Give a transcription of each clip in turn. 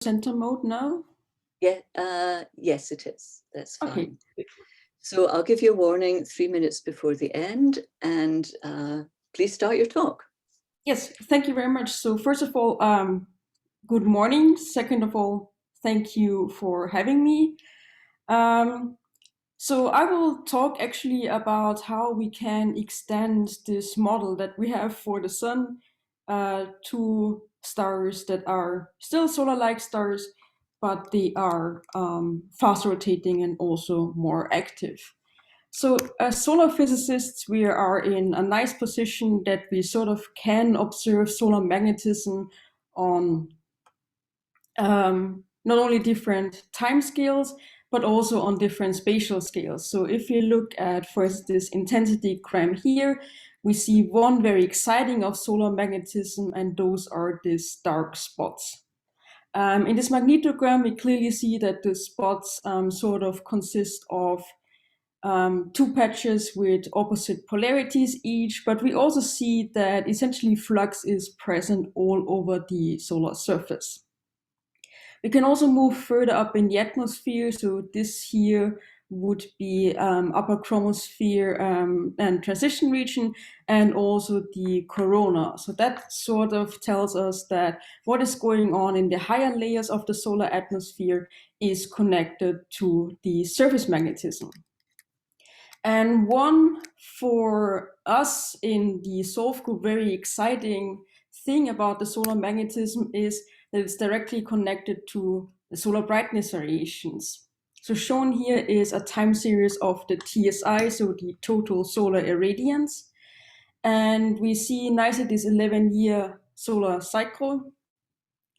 center mode now? Yeah, yes, it is. That's fine. Okay. So I'll give you a warning 3 minutes before the end, and please start your talk. Yes, thank you very much. So first of all, good morning. Second of all, thank you for having me. So I will talk actually about how we can extend this model that we have for the sun to stars that are still solar-like stars, but they are fast rotating and also more active. So as solar physicists, we are in a nice position that we sort of can observe solar magnetism on not only different time scales, but also on different spatial scales. So if you look at, for instance, this intensity gram here, we see one very exciting of solar magnetism, and those are these dark spots. In this magnetogram, we clearly see that the spots sort of consist of two patches with opposite polarities each, but we also see that essentially flux is present all over the solar surface. We can also move further up in the atmosphere. So this here would be upper chromosphere and transition region, and also the corona. So that sort of tells us that what is going on in the higher layers of the solar atmosphere is connected to the surface magnetism. And one for us in the Solve group very exciting thing about the solar magnetism is that it's directly connected to the solar brightness variations. So shown here is a time series of the TSI, so the total solar irradiance. And we see nicely this 11-year solar cycle.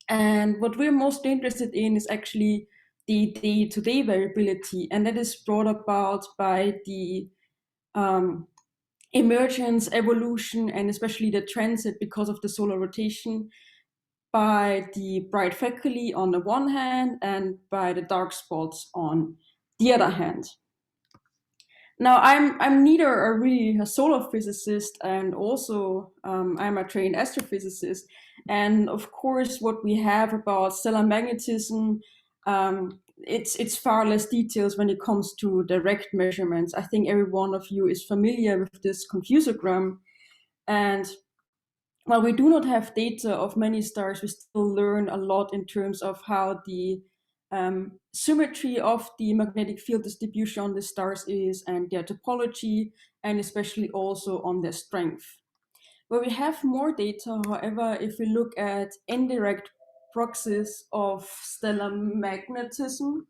And what we're most interested in is actually the day-to-day variability, and that is brought about by the emergence, evolution, and especially the transit because of the solar rotation by the bright faculae on the one hand and by the dark spots on the other hand. Now, I'm neither really a solar physicist, and also I'm a trained astrophysicist. And of course, what we have about stellar magnetism, it's far less details when it comes to direct measurements. I think every one of you is familiar with this confusogram. And while we do not have data of many stars, we still learn a lot in terms of how the symmetry of the magnetic field distribution on the stars is, and their topology, and especially also on their strength. Where we have more data, however, if we look at indirect proxies of stellar magnetism,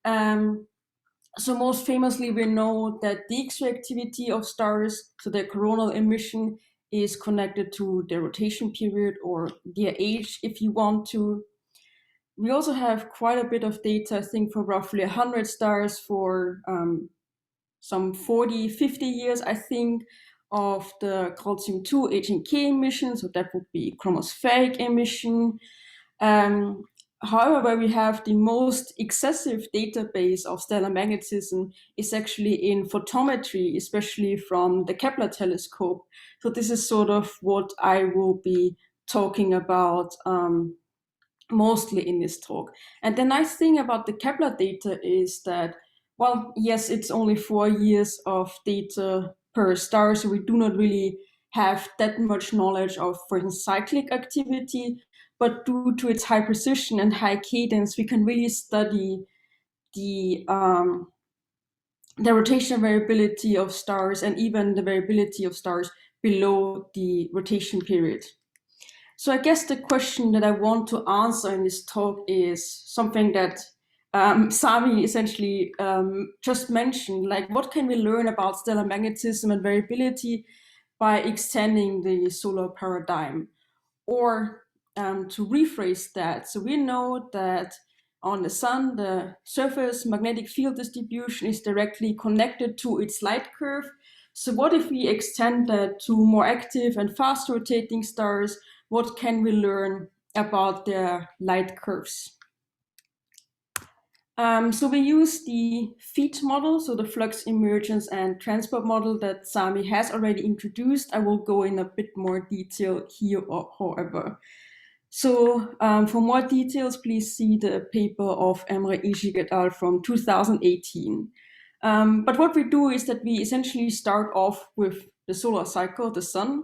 so most famously, we know that the X-ray activity of stars, so their coronal emission, is connected to their rotation period or their age, if you want to. We also have quite a bit of data, I think, for roughly 100 stars for some 40, 50 years, I think, of the calcium-2 H and K emission, so that would be chromospheric emission. However, where we have the most excessive database of stellar magnetism is actually in photometry, especially from the Kepler telescope. So this is sort of what I will be talking about mostly in this talk. And the nice thing about the Kepler data is that, well, yes, it's only 4 years of data per star, so we do not really have that much knowledge of, for instance, cyclic activity, but due to its high precision and high cadence, we can really study the rotational variability of stars and even the variability of stars below the rotation period. So I guess the question that I want to answer in this talk is something that Sami essentially just mentioned, like what can we learn about stellar magnetism and variability by extending the solar paradigm? Or to rephrase that, so we know that on the sun, the surface magnetic field distribution is directly connected to its light curve. So what if we extend that to more active and fast rotating stars? What can we learn about their light curves? So we use the FEAT model, so the flux emergence and transport model that Sami has already introduced. I will go in a bit more detail here, however. So for more details, please see the paper of Emre Işık et al. From 2018. But what we do is that we essentially start off with the solar cycle, the sun.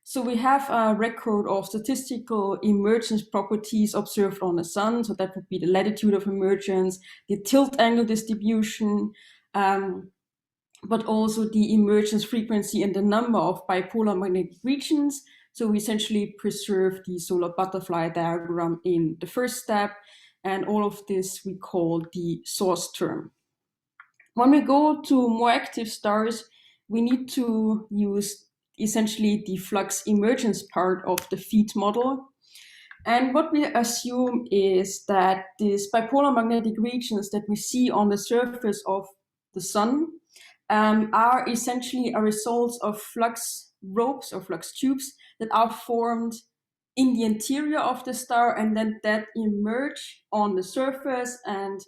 So we have a record of statistical emergence properties observed on the sun. So that would be the latitude of emergence, the tilt angle distribution, but also the emergence frequency and the number of bipolar magnetic regions. So we essentially preserve the solar butterfly diagram in the first step. And all of this we call the source term. When we go to more active stars, we need to use essentially the flux emergence part of the feed model. And what we assume is that these bipolar magnetic regions that we see on the surface of the sun are essentially a result of flux ropes or flux tubes that are formed in the interior of the star and then that emerge on the surface, and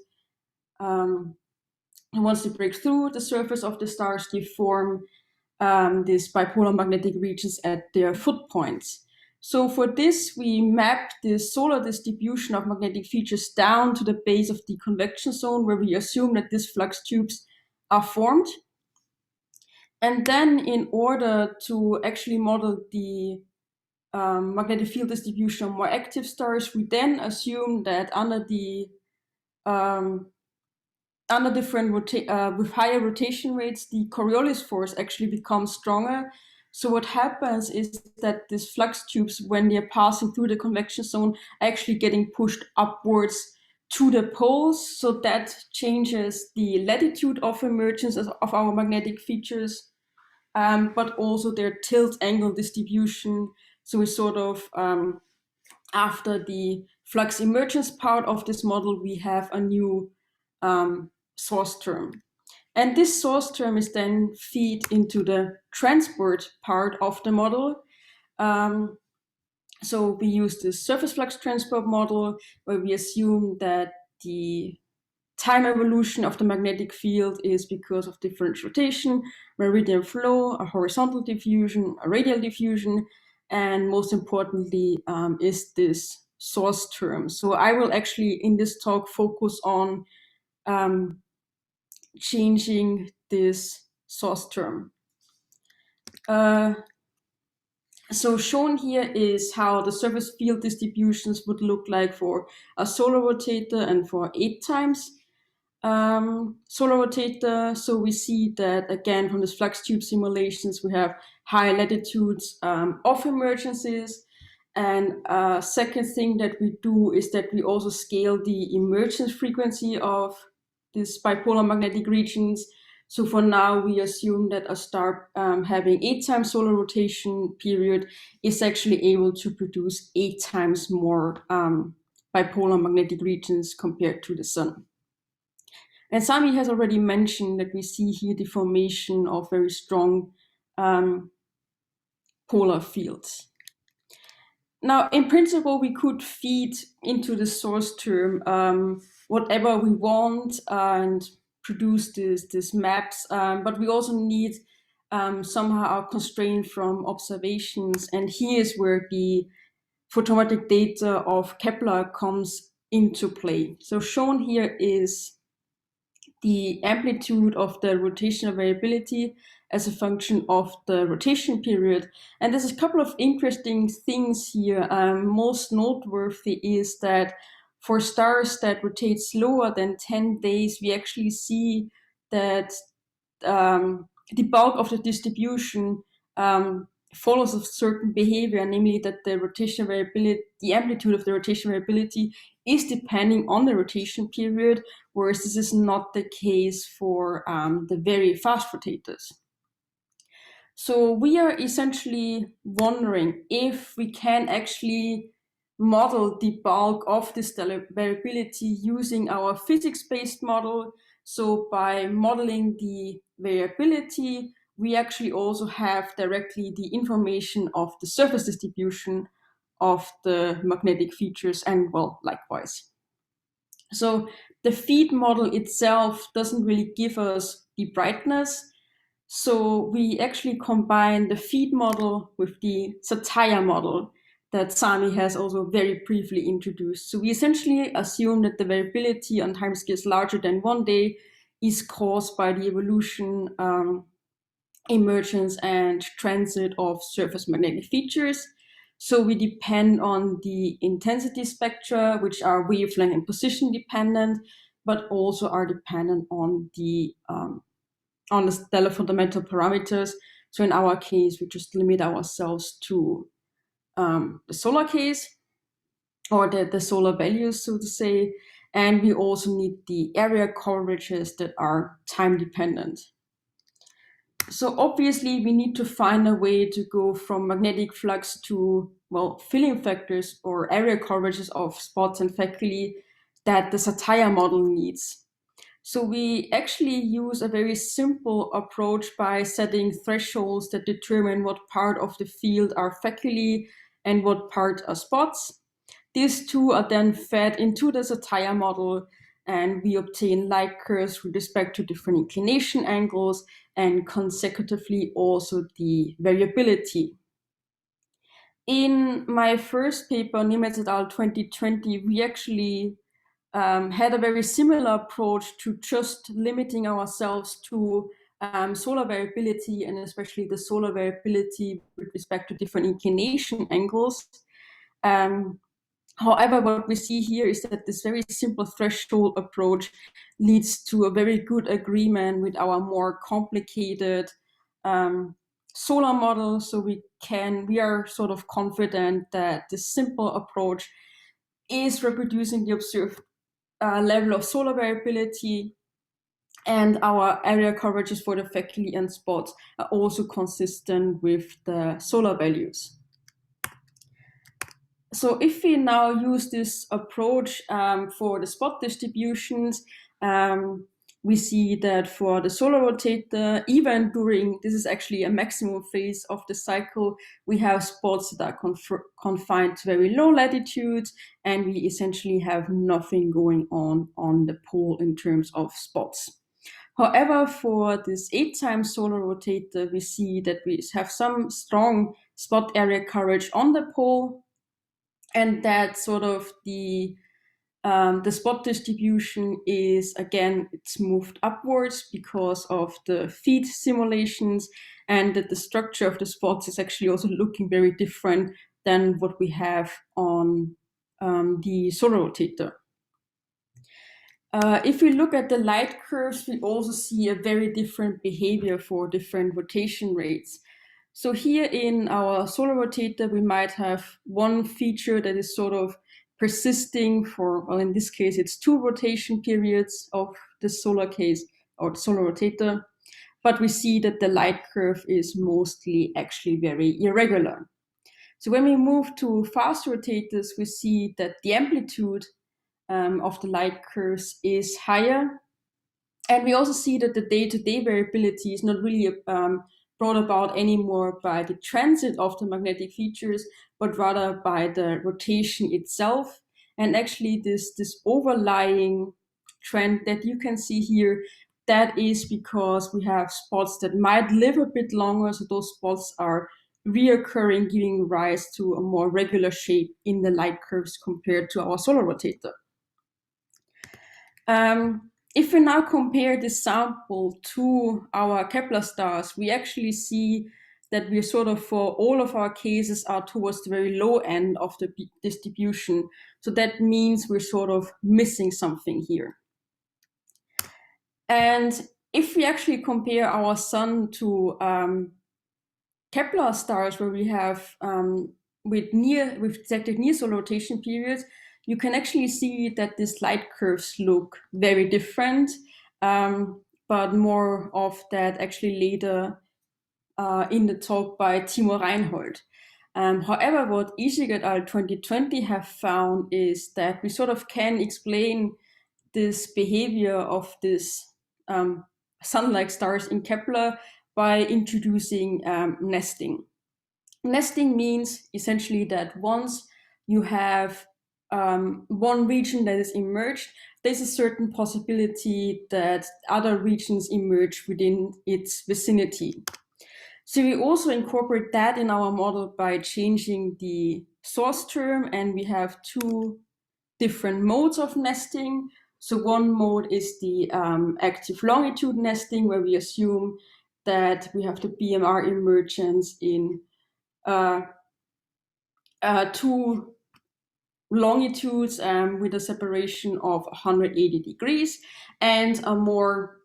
once they break through the surface of the stars, they form these bipolar magnetic regions at their foot points. So for this, we map the solar distribution of magnetic features down to the base of the convection zone, where we assume that these flux tubes are formed. And then in order to actually model the magnetic field distribution of more active stars, we then assume that under different with higher rotation rates, the Coriolis force actually becomes stronger. So what happens is that these flux tubes, when they're passing through the convection zone, are actually getting pushed upwards to the poles. So that changes the latitude of emergence of our magnetic features, but also their tilt angle distribution. So we sort of, after the flux emergence part of this model, we have a new source term. And this source term is then fed into the transport part of the model. So we use the surface flux transport model, where we assume that the time evolution of the magnetic field is because of different rotation, meridian flow, a horizontal diffusion, a radial diffusion, and most importantly is this source term. So I will actually in this talk focus on changing this source term. So shown here is how the surface field distributions would look like for a solar rotator and for 8 times solar rotator. So we see that again from the flux tube simulations we have high latitudes of emergences. And second thing that we do is that we also scale the emergence frequency of these bipolar magnetic regions. So for now, we assume that a star having 8 times solar rotation period is actually able to produce 8 times more bipolar magnetic regions compared to the sun. And Sami has already mentioned that we see here the formation of very strong polar fields. Now, in principle, we could feed into the source term whatever we want and produce these maps, but we also need somehow a constraint from observations. And here's where the photometric data of Kepler comes into play. So shown here is the amplitude of the rotational variability as a function of the rotation period. And there's a couple of interesting things here. Most noteworthy is that for stars that rotate slower than 10 days, we actually see that the bulk of the distribution follows a certain behavior, namely that the rotation variability, the amplitude of the rotation variability is depending on the rotation period, whereas this is not the case for the very fast rotators. So we are essentially wondering if we can actually model the bulk of this variability using our physics-based model. So by modeling the variability, we actually also have directly the information of the surface distribution of the magnetic features, and well, likewise. So the feed model itself doesn't really give us the brightness. So we actually combine the feed model with the satire model that Sami has also very briefly introduced. So we essentially assume that the variability on timescales larger than 1 day is caused by the evolution, emergence, and transit of surface magnetic features. So we depend on the intensity spectra, which are wavelength and position dependent, but also are dependent on the stellar fundamental parameters. So in our case, we just limit ourselves to the solar case, or the solar values, so to say. And we also need the area coverages that are time dependent. So obviously we need to find a way to go from magnetic flux to, well, filling factors or area coverages of spots and faculae that the satire model needs. So we actually use a very simple approach by setting thresholds that determine what part of the field are faculae and what part are spots. These two are then fed into the satire model, and we obtain light curves with respect to different inclination angles and consecutively also the variability. In my first paper, Nemec et al. 2020, we actually had a very similar approach to just limiting ourselves to solar variability, and especially the solar variability with respect to different inclination angles. However, what we see here is that this very simple threshold approach leads to a very good agreement with our more complicated solar model. So we are sort of confident that this simple approach is reproducing the observed level of solar variability, and our area coverages for the faculae and spots are also consistent with the solar values. So if we now use this approach for the spot distributions, we see that for the solar rotator, even during, this is actually a maximum phase of the cycle, we have spots that are confined to very low latitudes, and we essentially have nothing going on the pole in terms of spots. However, for this 8 times solar rotator, we see that we have some strong spot area coverage on the pole, and that sort of the spot distribution is, again, it's moved upwards because of the feed simulations, and that the structure of the spots is actually also looking very different than what we have on the solar rotator. If we look at the light curves, we also see a very different behavior for different rotation rates. So here in our solar rotator, we might have one feature that is sort of persisting for, well, in this case, it's 2 rotation periods of the solar case or the solar rotator, but we see that the light curve is mostly actually very irregular. So when we move to fast rotators, we see that the amplitude of the light curves is higher. And we also see that the day-to-day variability is not really brought about anymore by the transit of the magnetic features, but rather by the rotation itself. And actually this overlying trend that you can see here, that is because we have spots that might live a bit longer. So those spots are reoccurring, giving rise to a more regular shape in the light curves compared to our solar rotator. If we now compare this sample to our Kepler stars, we actually see that we're sort of, for all of our cases, are towards the very low end of the distribution. So that means we're sort of missing something here. And if we actually compare our sun to Kepler stars, where we have with detected near solar rotation periods, you can actually see that these light curves look very different, but more of that actually later in the talk by Timo Reinhold. However, what Isik et al. 2020 have found is that we sort of can explain this behavior of this sun-like stars in Kepler by introducing nesting. Nesting means essentially that once you have one region that is emerged, there's a certain possibility that other regions emerge within its vicinity. So we also incorporate that in our model by changing the source term, and we have two different modes of nesting. So one mode is the active longitude nesting, where we assume that we have the BMR emergence in two longitudes with a separation of 180 degrees, and a more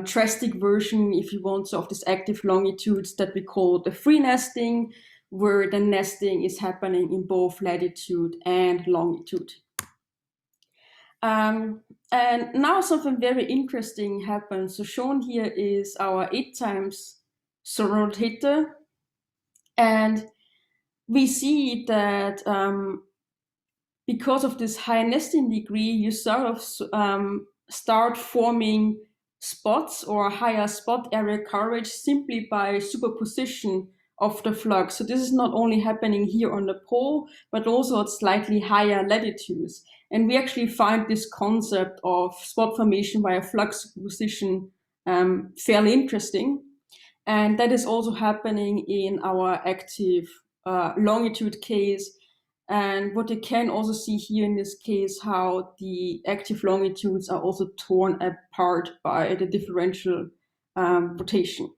drastic version, if you want, of this active longitudes that we call the free nesting, where the nesting is happening in both latitude and longitude. And now something very interesting happens. So shown here is our 8 times solar rotator, and we see that because of this high nesting degree, you sort of start forming spots or higher spot area coverage simply by superposition of the flux. So this is not only happening here on the pole, but also at slightly higher latitudes. And we actually find this concept of spot formation by a flux superposition fairly interesting. And that is also happening in our active longitude case. And what you can also see here in this case, how the active longitudes are also torn apart by the differential rotation.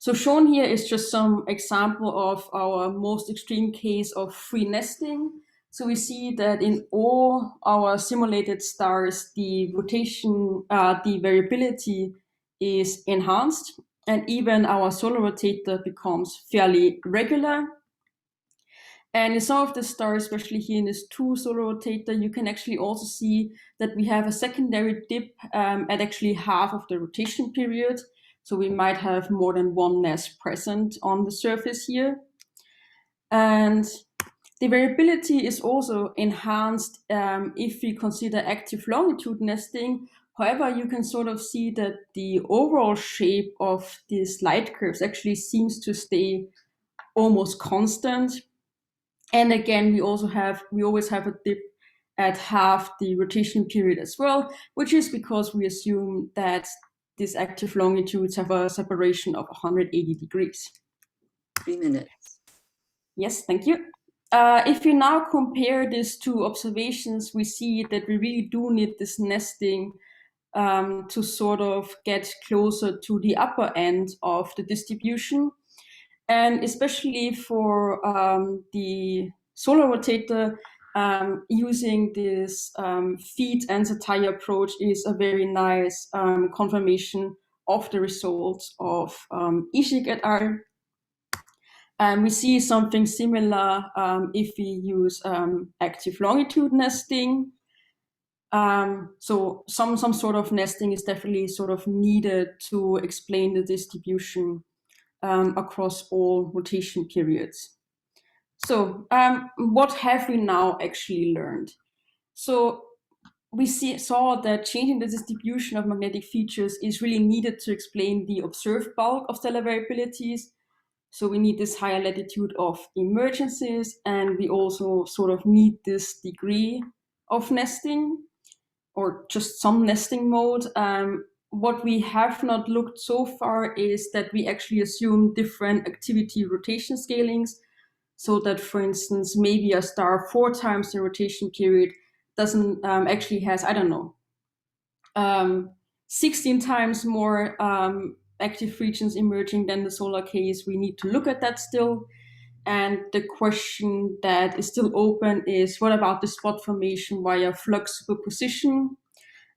So shown here is just some example of our most extreme case of free nesting. So we see that in all our simulated stars, the rotation, the variability is enhanced, and even our solar rotator becomes fairly regular. And in some of the stars, especially here in this 2 solar rotator, you can actually also see that we have a secondary dip at actually half of the rotation period. So we might have more than one nest present on the surface here. And the variability is also enhanced if we consider active longitude nesting. However, you can sort of see that the overall shape of these light curves actually seems to stay almost constant. And again, we always have a dip at half the rotation period as well, which is because we assume that these active longitudes have a separation of 180 degrees. 3 minutes. Yes, thank you. If we now compare these two observations, we see that we really do need this nesting to sort of get closer to the upper end of the distribution. And especially for the solar rotator, using this feed answer tie approach is a very nice confirmation of the results of Ishik et al. And we see something similar if we use active longitude nesting. So some sort of nesting is definitely sort of needed to explain the distribution across all rotation periods. So what have we now actually learned? So we saw that changing the distribution of magnetic features is really needed to explain the observed bulk of stellar variabilities. So we need this higher latitude of emergences, and we also sort of need this degree of nesting, or just some nesting mode. What we have not looked so far is that we actually assume different activity rotation scalings, so that, for instance, maybe a star 4 times the rotation period doesn't actually has, I don't know, 16 times more active regions emerging than the solar case. We need to look at that still. And the question that is still open is, what about the spot formation via flux superposition?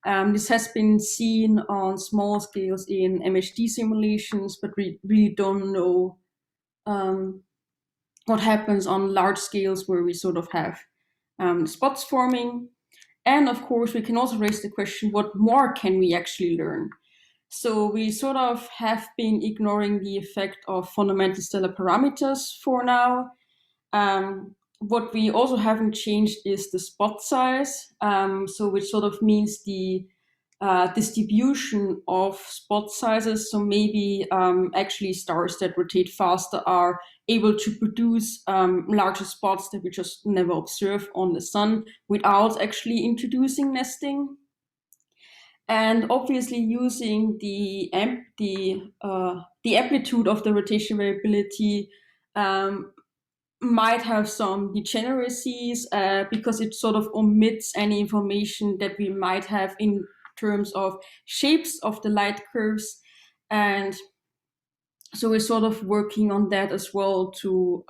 This has been seen on small scales in MHD simulations, but we really don't know what happens on large scales where we sort of have spots forming. And of course, we can also raise the question, what more can we actually learn? So we sort of have been ignoring the effect of fundamental stellar parameters for now. What we also haven't changed is the spot size, so which sort of means the distribution of spot sizes. So maybe actually stars that rotate faster are able to produce larger spots that we just never observe on the sun without actually introducing nesting. And obviously using the the amplitude of the rotation variability might have some degeneracies because it sort of omits any information that we might have in terms of shapes of the light curves. And so we're sort of working on that as well to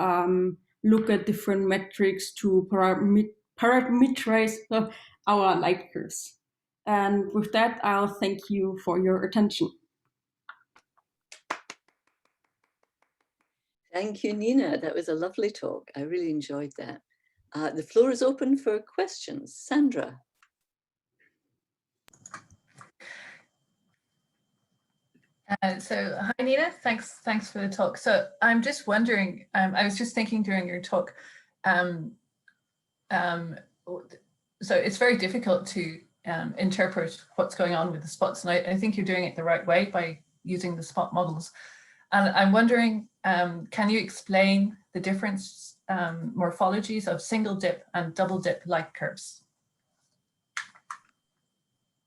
look at different metrics to parameterize our light curves. And with that, I'll thank you for your attention. Thank you, Nina. That was a lovely talk. I really enjoyed that. The floor is open for questions. Sandra. So hi Nina, thanks for the talk. So I'm just wondering, I was just thinking during your talk, so it's very difficult to interpret what's going on with the spots, and I think you're doing it the right way by using the spot models. And I'm wondering, can you explain the different morphologies of single dip and double dip light curves?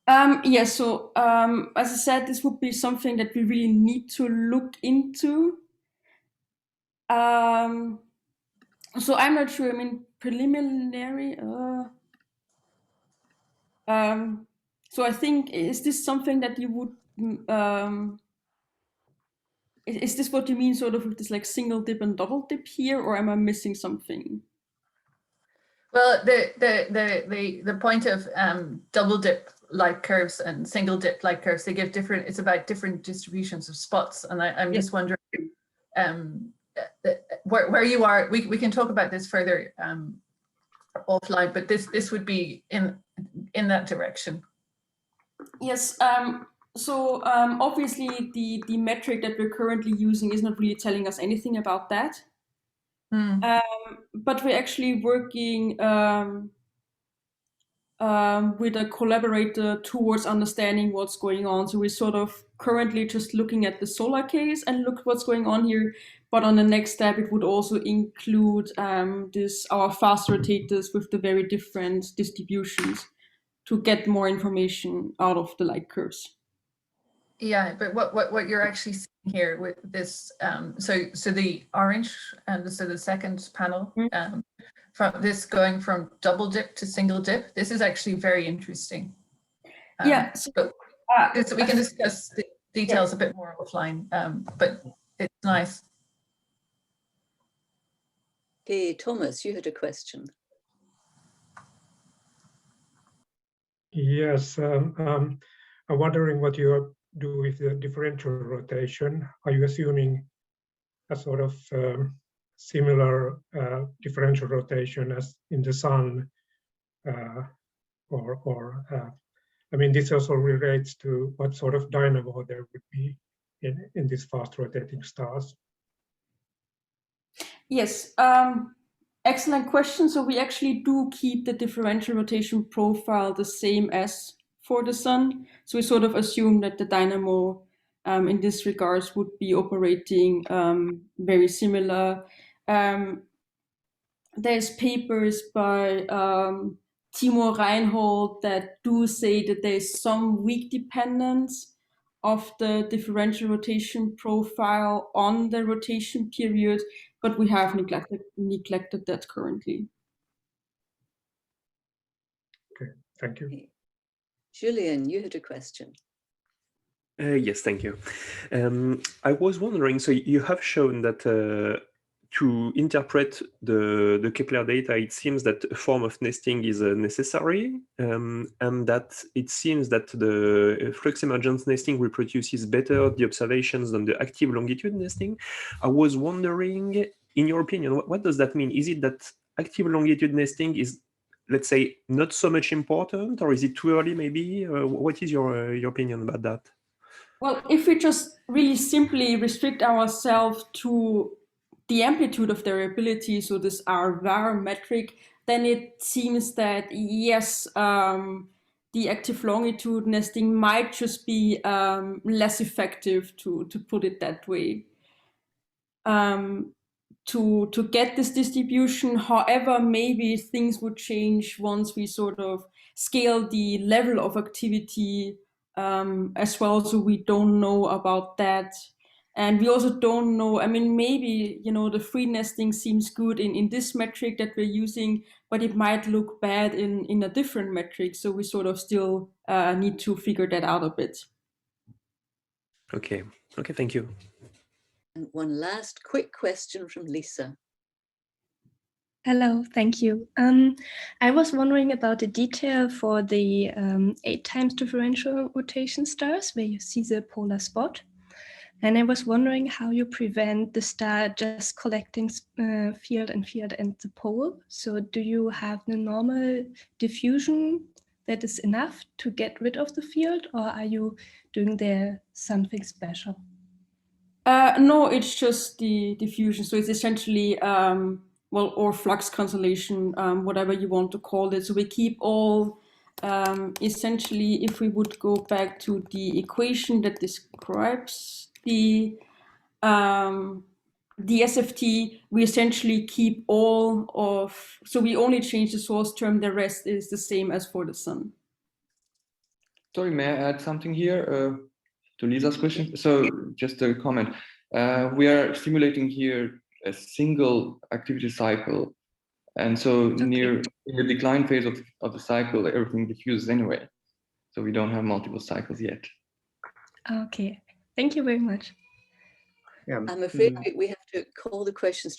Yeah, so as I said, this would be something that we really need to look into. So I'm not sure, I mean, preliminary. So I think, is this something that you would, is this what you mean sort of with this like single dip and double dip here, or am I missing something? Well, the point of double dip light curves and single dip light curves, they give different, it's about different distributions of spots. And I'm just wondering where you are. We can talk about this further offline, but this would be in that direction. Yes. So obviously the metric that we're currently using is not really telling us anything about that. But we're actually working with a collaborator towards understanding what's going on. So we're sort of currently just looking at the solar case and look what's going on here. But on the next step, it would also include our fast rotators with the very different distributions to get more information out of the light curves. Yeah, but what you're actually seeing here with this, so the orange and so the second panel, from this going from double dip to single dip, this is actually very interesting. Yeah, so, we can discuss the details a bit more offline, but it's nice. Okay, Thomas, you had a question. Yes, I'm wondering what you do with the differential rotation. Are you assuming a sort of similar differential rotation as in the sun, I mean, this also relates to what sort of dynamo there would be in these fast rotating stars? Yes, excellent question. So we actually do keep the differential rotation profile the same as for the sun. So we sort of assume that the dynamo in this regards would be operating very similar. There's papers by Timo Reinhold that do say that there's some weak dependence of the differential rotation profile on the rotation period, but we have neglected that currently. Okay, thank you. Julian, you had a question. Yes, thank you. I was wondering, so you have shown that to interpret the Kepler data, it seems that a form of nesting is necessary, and that it seems that the flux emergence nesting reproduces better the observations than the active longitude nesting. I was wondering, in your opinion, what does that mean? Is it that active longitude nesting is, let's say, not so much important, or is it too early maybe? What is your opinion about that? Well, if we just really simply restrict ourselves to the amplitude of variability, so this our var metric, then it seems that yes, the active longitude nesting might just be less effective, to put it that way. To get this distribution. However, maybe things would change once we sort of scale the level of activity as well. So we don't know about that. And we also don't know, I mean, maybe, you know, the free nesting seems good in this metric that we're using, but it might look bad in a different metric. So we sort of still need to figure that out a bit. Okay, thank you. And one last quick question from Lisa. Hello, thank you. I was wondering about the detail for the 8 times differential rotation stars where you see the polar spot. And I was wondering how you prevent the star just collecting field and the pole. So do you have the normal diffusion that is enough to get rid of the field, or are you doing there something special? No, it's just the diffusion. So it's essentially, or flux consolation, whatever you want to call it. So we keep all, essentially, if we would go back to the equation that describes the SFT, we essentially keep all of, so we only change the source term, the rest is the same as for the sun. Sorry, may I add something here to Lisa's question? So just a comment. We are simulating here a single activity cycle. And so near in the decline phase of the cycle, everything diffuses anyway. So we don't have multiple cycles yet. Okay, thank you very much. I'm afraid we have to call the questions